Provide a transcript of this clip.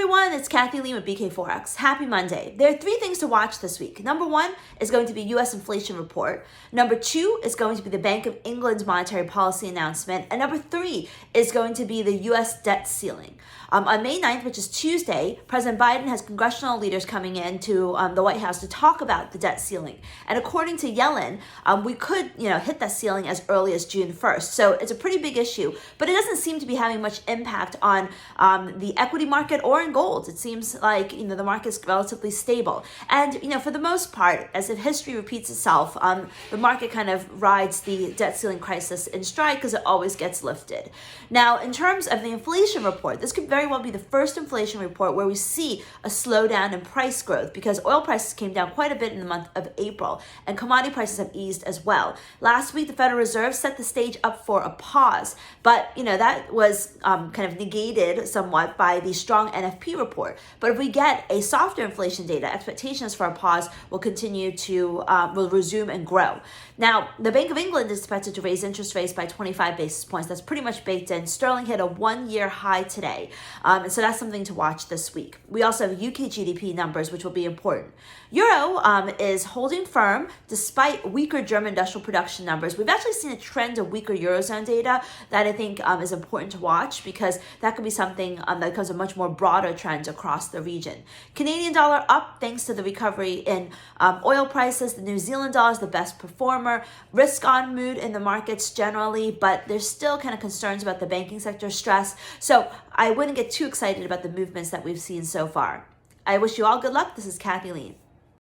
everyone, it's Kathy Lee with BK Forex. Happy Monday. There are three things to watch this week. Number one is going to be U.S. inflation report. Number two is going to be the Bank of England's monetary policy announcement. And number three is going to be the U.S. debt ceiling. On May 9th, which is Tuesday, President Biden has congressional leaders coming into the White House to talk about the debt ceiling. And according to Yellen, we could hit that ceiling as early as June 1st. So it's a pretty big issue, but it doesn't seem to be having much impact on the equity market or in gold. It seems like the market's relatively stable. And for the most part, as if history repeats itself, the market kind of rides the debt ceiling crisis in stride because it always gets lifted. Now, in terms of the inflation report, this could very well be the first inflation report where we see a slowdown in price growth because oil prices came down quite a bit in the month of April and commodity prices have eased as well. Last week, the Federal Reserve set the stage up for a pause, but that was kind of negated somewhat by the strong NFP report. But if we get a softer inflation data, expectations for a pause will continue to will resume and grow. Now, the Bank of England is expected to raise interest rates by 25 basis points. That's pretty much baked in. Sterling hit a one-year high today. And so that's something to watch this week. We also have UK GDP numbers, which will be important. Euro is holding firm despite weaker German industrial production numbers. We've actually seen a trend of weaker Eurozone data that I think is important to watch because that could be something that becomes a much more broader trend across the region. Canadian dollar up thanks to the recovery in oil prices. The New Zealand dollar is the best performer. Risk on mood in the markets generally, but there's still kind of concerns about the banking sector stress. So I wouldn't get too excited about the movements that we've seen so far. I wish you all good luck. This is Kathy Lee.